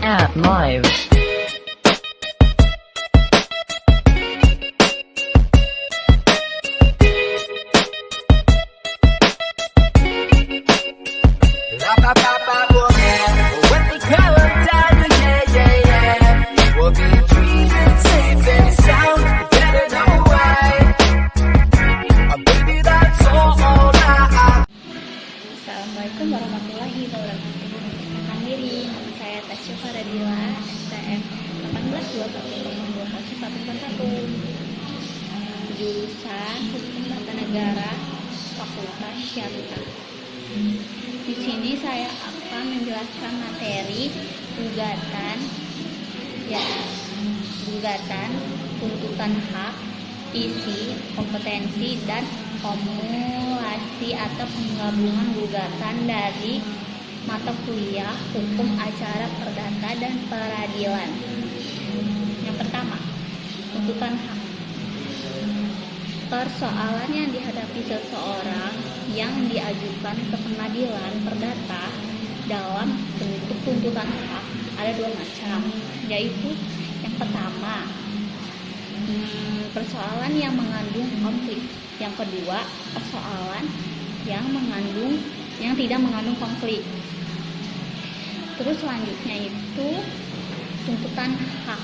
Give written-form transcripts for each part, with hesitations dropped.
at live. Assalamualaikum warahmatullahi wabarakatuh. Perkenalkan diri, nama saya Tasya Faradila, STM 1821024141, jurusan Hukum Tata Negara, Fakultas Syariah. Di sini saya akan menjelaskan materi gugatan, gugatan, tuntutan hak, isi, kompetensi, dan kumulasi atau penggabungan gugatan dari mata kuliah Hukum Acara Perdata dan Peradilan. Yang pertama, tuntutan hak. Persoalan yang dihadapi seseorang yang diajukan ke pengadilan perdata dalam bentuk tuntutan hak ada dua macam, yaitu yang pertama, persoalan yang mengandung konflik. Yang kedua, persoalan yang tidak mengandung konflik. Terus selanjutnya itu tuntutan hak.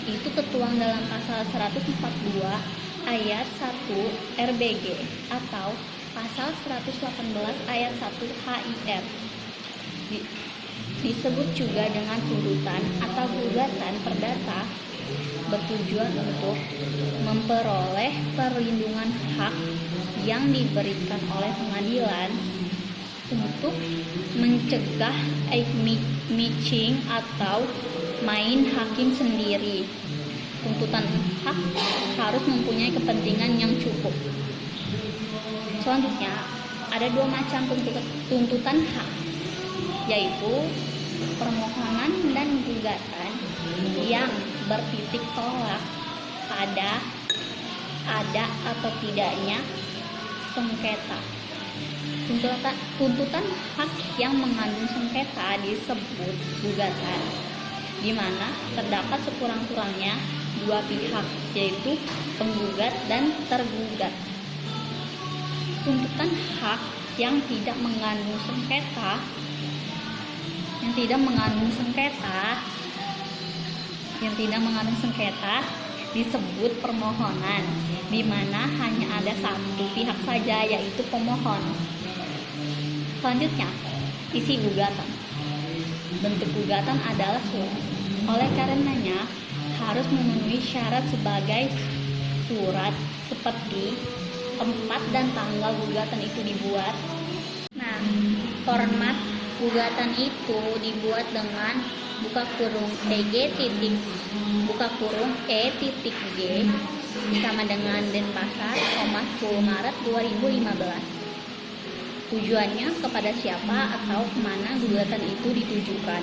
Itu tertuang dalam pasal 142 ayat 1 RBG atau pasal 118 ayat 1 HIR. Disebut juga dengan tuntutan atau gugatan perdata, bertujuan untuk memperoleh perlindungan hak yang diberikan oleh pengadilan untuk mencegah matching atau main hakim sendiri. Tuntutan hak harus mempunyai kepentingan yang cukup. Selanjutnya, ada dua macam tuntutan hak, yaitu permohonan dan gugatan yang bertitik tolak pada ada atau tidaknya sengketa. Tuntutan hak yang mengandung sengketa disebut gugatan, di mana terdapat sekurang-kurangnya dua pihak, yaitu penggugat dan tergugat. Tuntutan hak yang tidak mengandung sengketa disebut permohonan, di mana hanya ada satu pihak saja, yaitu pemohon. Selanjutnya, isi gugatan. Bentuk gugatan adalah surat. Oleh karenanya, harus memenuhi syarat sebagai surat seperti tempat dan tanggal gugatan itu dibuat. Nah, format gugatan itu dibuat dengan buka kurung EG titik buka kurung E titik G sama dengan Denpasar, 10 Maret 2015. Tujuannya kepada siapa atau kemana gugatan itu ditujukan.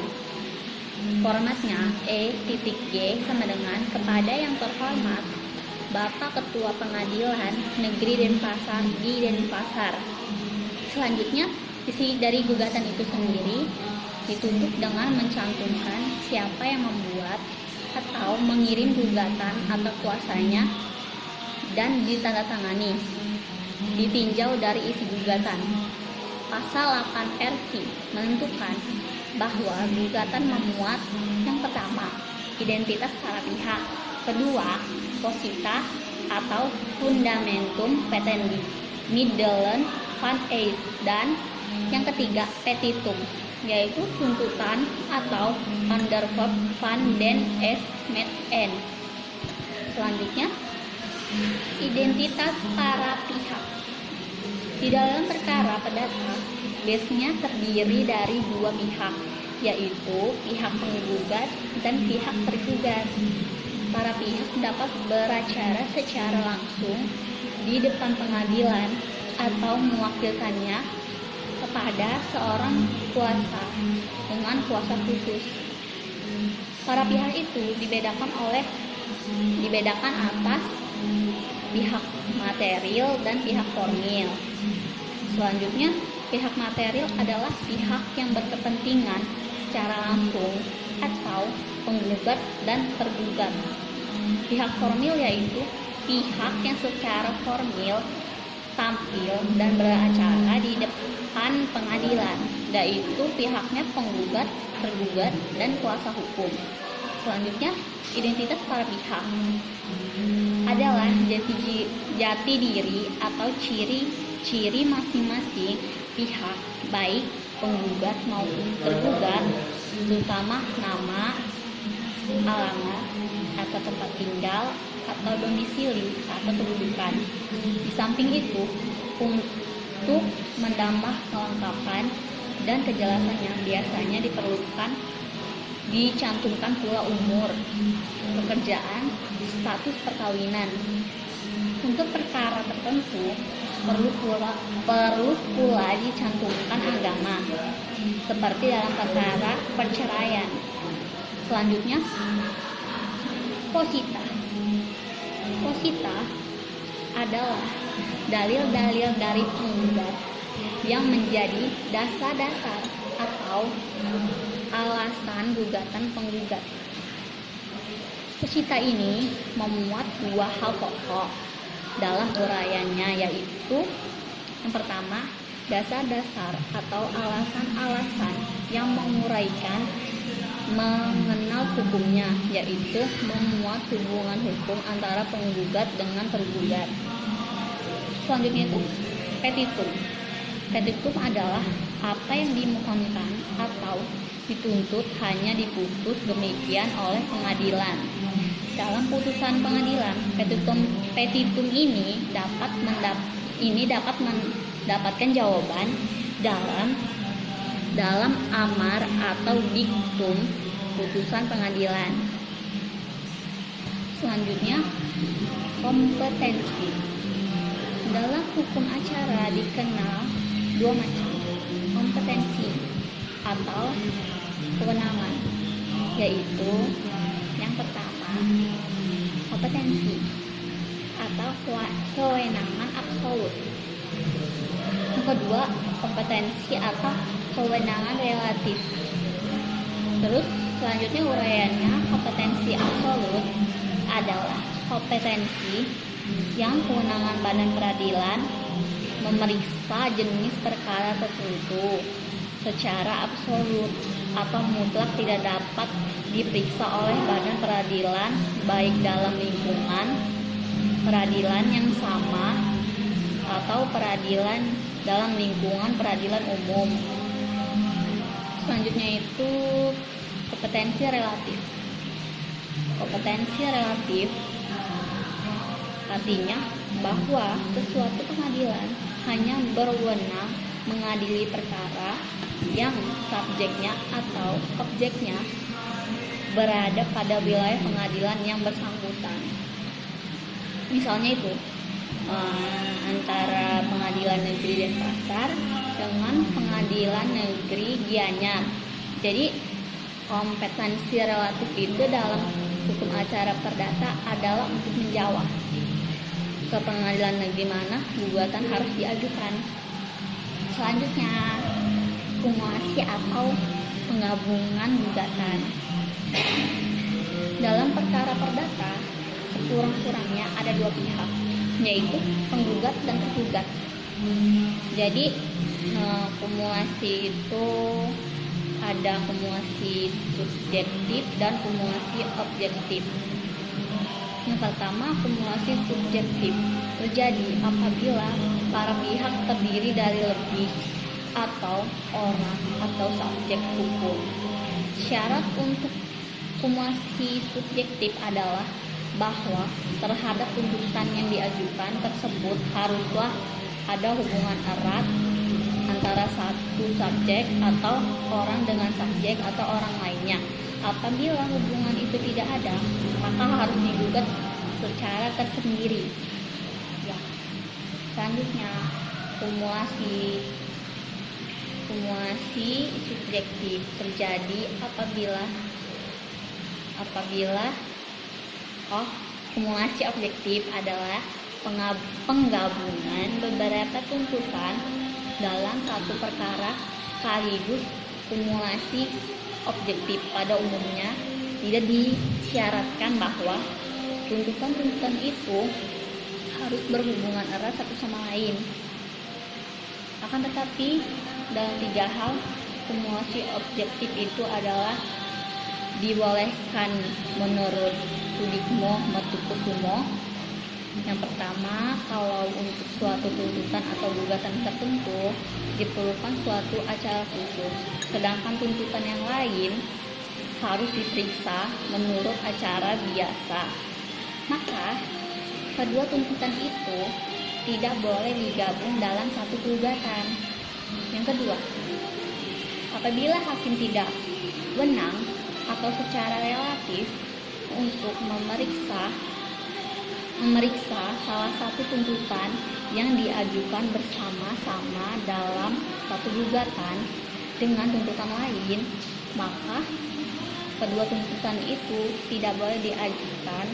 Formatnya E titik G sama dengan kepada yang terhormat Bapak Ketua Pengadilan Negeri Denpasar di Denpasar. Selanjutnya, isi dari gugatan itu sendiri ditutup dengan mencantumkan siapa yang membuat atau mengirim gugatan atau kuasanya dan ditandatangani. Ditinjau dari isi gugatan. Pasal 8 RQ menentukan bahwa gugatan memuat yang pertama, identitas para pihak, kedua, posita atau fundamentum petendi, middelen van eis, dan yang ketiga, petitum, yaitu tuntutan atau onderwerp van den es met en. Selanjutnya, identitas para pihak. Di dalam perkara perdata, biasanya terdiri dari dua pihak, yaitu pihak penggugat dan pihak tergugat. Para pihak dapat beracara secara langsung di depan pengadilan atau mewakilkannya kepada seorang kuasa dengan kuasa khusus. Para pihak itu dibedakan atas pihak material dan pihak formil. Selanjutnya, pihak material adalah pihak yang berkepentingan secara langsung atau penggugat dan tergugat. Pihak formil yaitu pihak yang secara formil tampil dan beracara di depan pengadilan, yaitu pihaknya penggugat, tergugat, dan kuasa hukum. Selanjutnya, identitas para pihak adalah jati diri atau ciri-ciri masing-masing pihak, baik penggugat maupun tergugat, terutama nama, alamat, atau tempat tinggal, atau domisili, atau kedudukan. Di samping itu, untuk menambah kelengkapan dan kejelasannya, biasanya dicantumkan pula umur, pekerjaan, status perkawinan. Untuk perkara tertentu perlu pula dicantumkan agama, seperti dalam perkara perceraian. Selanjutnya, posita. Posita adalah dalil-dalil dari penggugat yang menjadi dasar-dasar atau alasan gugatan penggugat. Posita ini memuat dua hal pokok dalam uraiannya, yaitu yang pertama, dasar-dasar atau alasan-alasan yang menguraikan mengenal hukumnya, yaitu memuat hubungan hukum antara penggugat dengan tergugat. Selanjutnya itu petitum. Petitum adalah apa yang dimohonkan atau dituntut hanya diputus demikian oleh pengadilan. Dalam putusan pengadilan, petitum ini dapat mendapatkan jawaban dalam amar atau diktum putusan pengadilan. Selanjutnya, kompetensi. Dalam hukum acara dikenal dua macam kompetensi atau kewenangan, yaitu yang pertama, kompetensi atau kewenangan absolut. Yang kedua, kompetensi atau kewenangan relatif. Terus selanjutnya uraiannya, kompetensi absolut adalah kompetensi yang kewenangan badan peradilan memeriksa jenis perkara tertentu secara absolut atau mutlak tidak dapat diperiksa oleh badan peradilan, baik dalam lingkungan peradilan yang sama atau peradilan dalam lingkungan peradilan umum. Selanjutnya itu kompetensi relatif. Kompetensi relatif artinya bahwa sesuatu pengadilan hanya berwenang mengadili perkara yang subjeknya atau objeknya berada pada wilayah pengadilan yang bersangkutan. Misalnya itu antara pengadilan negeri Denpasar dengan pengadilan negeri Gianyar. Jadi kompetensi relatif itu dalam hukum acara perdata adalah untuk menjawab ke pengadilan negeri mana gugatan harus diajukan. Selanjutnya, kumulasi atau penggabungan gugatan. Dalam perkara perdata, sekurang-kurangnya ada dua pihak, yaitu penggugat dan tergugat. Jadi kumulasi itu ada kumulasi subjektif dan kumulasi objektif. Yang pertama, kumulasi subjektif terjadi apabila para pihak terdiri dari lebih atau orang atau subjek hukum. Syarat untuk kumulasi subjektif adalah bahwa terhadap tuntutan yang diajukan tersebut haruslah ada hubungan erat antara satu subjek atau orang dengan subjek atau orang lainnya. Apabila hubungan itu tidak ada, maka harus digugat secara tersendiri. Ya. Selanjutnya, kumulasi subjektif terjadi apabila kumulasi objektif adalah penggabungan beberapa tuntutan dalam satu perkara sekaligus kumulasi objektif. Pada umumnya tidak disyaratkan bahwa tuntutan-tuntutan itu harus berhubungan erat satu sama lain. Akan tetapi dalam 3 hal kumulasi objektif itu adalah dibolehkan menurut Sudikmo Metukusumo. Yang pertama, kalau untuk suatu tuntutan atau gugatan tertentu diperlukan suatu acara khusus, sedangkan tuntutan yang lain harus diperiksa menurut acara biasa. Maka kedua tuntutan itu tidak boleh digabung dalam satu gugatan. Yang kedua, apabila hakim tidak wenang atau secara relatif untuk memeriksa salah satu tuntutan yang diajukan bersama-sama dalam satu gugatan dengan tuntutan lain, maka kedua tuntutan itu tidak boleh diajukan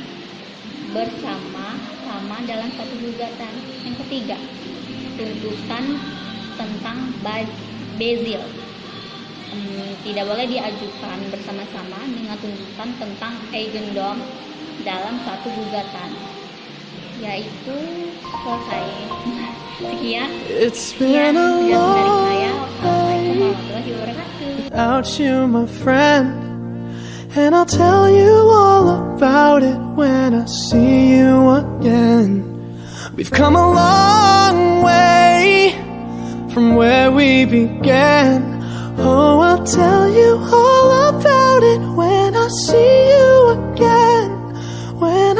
bersama-sama dalam satu gugatan. Yang ketiga, tuntutan tentang bezil tidak boleh diajukan bersama-sama dengan tuntutan tentang eigendom dalam satu gugatan. Yaitu selesai. Sekian dari saya. Wassalamualaikum warahmatullahi wabarakatuh. Without you, my friend, and I'll tell you all about it when I see you again. We've come a long way from where we began. Oh, I'll tell you all about it when I see you again.